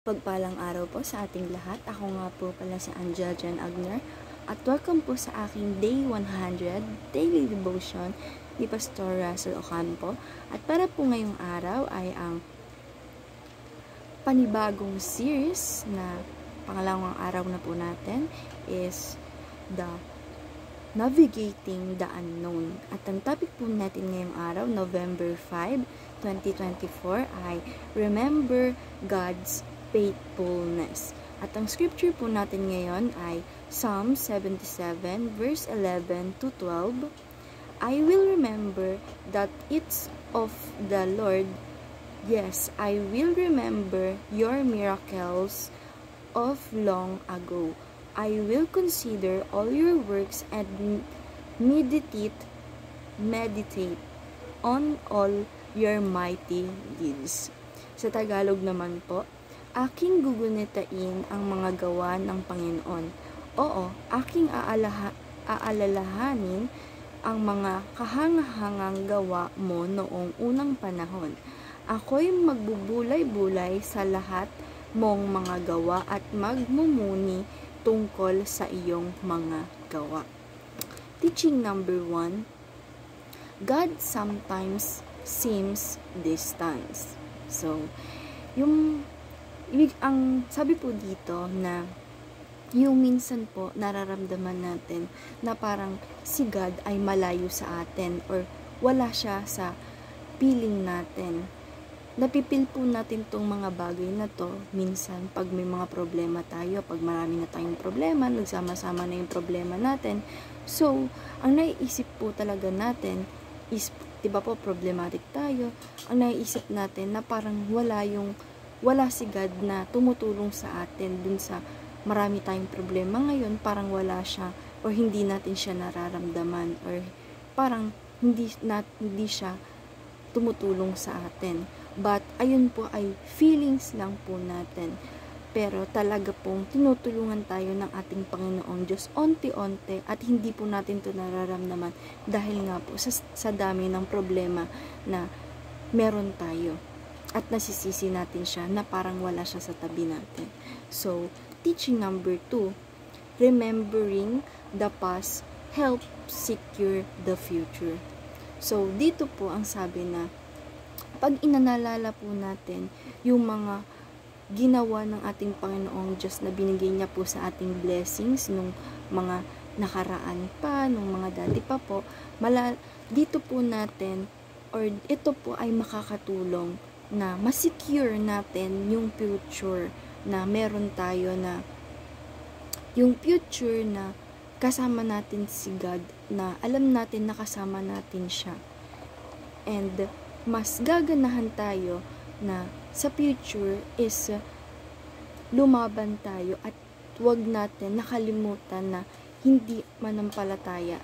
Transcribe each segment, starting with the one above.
Pagpalang araw po sa ating lahat. Ako nga po pala si Angel Jan Agner at welcome po sa aking Day 100 Daily Devotion ni Pastor Russell Ocampo. At para po ngayong araw ay ang panibagong series na pangalawang araw na po natin is the Navigating the Unknown. At ang topic po natin ngayong araw, November 5, 2024 ay Remember God's Faithfulness. At ang scripture po natin ngayon ay Psalm 77 verse 11 to 12. I will remember that it's of the Lord. Yes, I will remember your miracles of long ago. I will consider all your works and meditate on all your mighty deeds. Sa Tagalog naman po, aking gugunitain ang mga gawa ng Panginoon. Oo, aking aalalahanin ang mga kahangahangang gawa mo noong unang panahon. Ako'y magbubulay-bulay sa lahat mong mga gawa at magmumuni tungkol sa iyong mga gawa. Teaching number 1, God sometimes seems distant. So, ang sabi po dito na yung minsan po nararamdaman natin na parang si God ay malayo sa atin or wala siya sa piling natin. Napipil po natin tong mga bagay na to minsan pag may mga problema tayo, pag marami na tayong problema, nagsama-sama na yung problema natin. So, ang naiisip po talaga natin is, diba po, problematic tayo. Ang naiisip natin na parang wala si God na tumutulong sa atin dun sa marami tayong problema ngayon, parang wala siya or hindi natin siya nararamdaman or parang hindi siya tumutulong sa atin. But ayun po ay feelings lang po natin. Pero talaga pong tinutulungan tayo ng ating Panginoong Diyos onti-onti at hindi po natin ito nararamdaman dahil nga po sa dami ng problema na meron tayo. At nasisisi natin siya na parang wala siya sa tabi natin. So, teaching number 2, remembering the past helps secure the future. So, dito po ang sabi na pag inalala po natin yung mga ginawa ng ating Panginoong Diyos na binigay niya po sa ating blessings nung mga nakaraan pa, nung mga dati pa po, dito po natin or ito po ay makakatulong na masecure natin yung future na meron tayo, na yung future na kasama natin si God, na alam natin na kasama natin siya. And mas gaganahan tayo na sa future is lumaban tayo at huwag natin nakalimutan na hindi manampalataya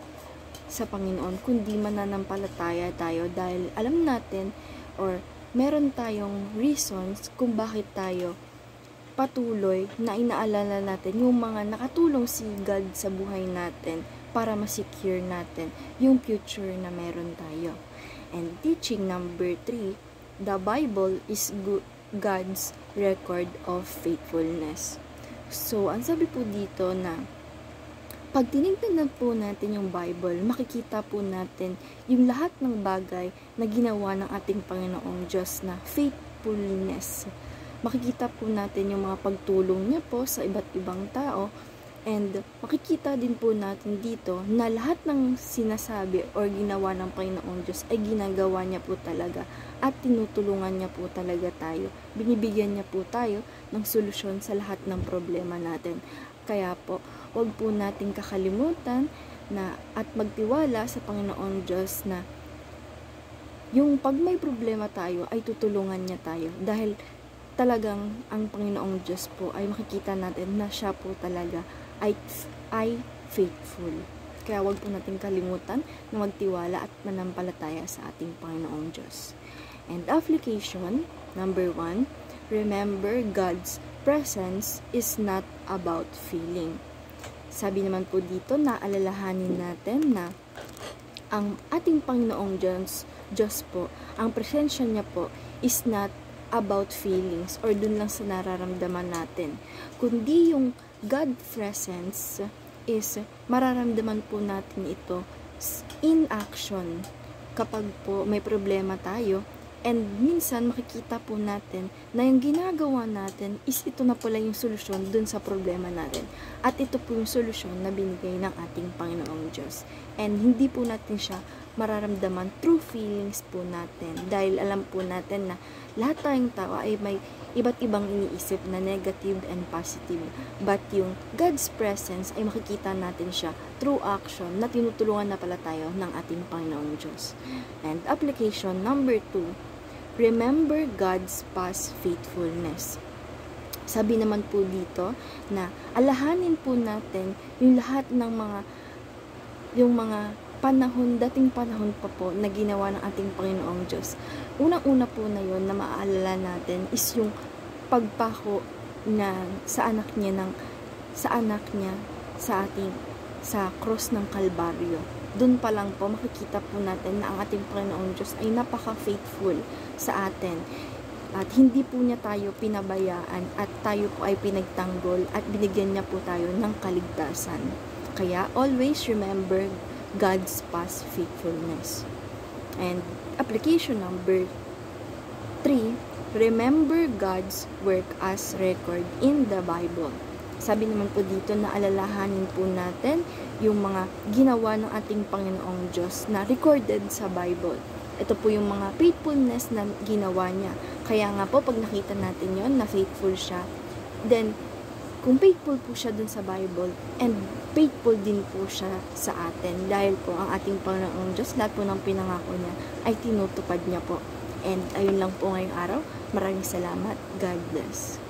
sa Panginoon, kundi mananampalataya tayo dahil alam natin or meron tayong reasons kung bakit tayo patuloy na inaalala natin yung mga nakatulong si God sa buhay natin para ma-secure natin yung future na meron tayo. And teaching number 3, the Bible is God's record of faithfulness. So, ang sabi po dito na pag tinignan po natin yung Bible, makikita po natin yung lahat ng bagay na ginawa ng ating Panginoong Diyos na faithfulness. Makikita po natin yung mga pagtulong niya po sa iba't ibang tao, and makikita din po natin dito na lahat ng sinasabi o ginawa ng Panginoong Diyos ay ginagawa niya po talaga at tinutulungan niya po talaga tayo. Binibigyan niya po tayo ng solusyon sa lahat ng problema natin. Kaya po, huwag po nating kakalimutan na at magtiwala sa Panginoong Diyos na yung pag may problema tayo ay tutulungan niya tayo dahil talagang ang Panginoong Diyos po ay makikita natin na siya po talaga ay faithful. Kaya huwag po nating kalimutan na magtiwala at manampalataya sa ating Panginoong Diyos. And application, number 1, remember God's presence is not about feeling. Sabi naman po dito na alalahanin natin na ang ating Panginoong Diyos po, ang presensya niya po is not about feelings or dun lang sa nararamdaman natin, kundi yung God presence is mararamdaman po natin ito in action kapag po may problema tayo. And minsan makikita po natin na yung ginagawa natin is ito na pala yung solusyon dun sa problema natin. At ito po yung solusyon na binigay ng ating Panginoong Diyos. And hindi po natin siya mararamdaman through feelings po natin. Dahil alam po natin na lahat tayong tao ay may iba't ibang iniisip na negative and positive. But yung God's presence ay makikita natin siya through action na tinutulungan na pala tayo ng ating Panginoong Diyos. And application number 2, remember God's past faithfulness. Sabi naman po dito na alahanin po natin yung lahat ng mga panahon, dating panahon pa po na ginawa ng ating Panginoong Diyos. Unang-una po na yon na maaalala natin is yung pagpako na sa anak niya sa cross ng Kalbaryo. Doon pa lang po makikita po natin na ang ating Panginoong Diyos ay napaka-faithful sa atin. At hindi po niya tayo pinabayaan at tayo po ay pinagtanggol at binigyan niya po tayo ng kaligtasan. Kaya always remember God's past faithfulness. And application number 3, remember God's work as record in the Bible. Sabi naman po dito na alalahanin po natin yung mga ginawa ng ating Panginoong Diyos na recorded sa Bible. Ito po yung mga faithfulness na ginawa niya. Kaya nga po, pag nakita natin yon na faithful siya, then, kung faithful po siya dun sa Bible, and faithful din po siya sa atin, dahil po ang ating Panginoong Diyos, lahat po ng pinangako niya, ay tinutupad niya po. And ayun lang po ngayong araw. Maraming salamat. God bless.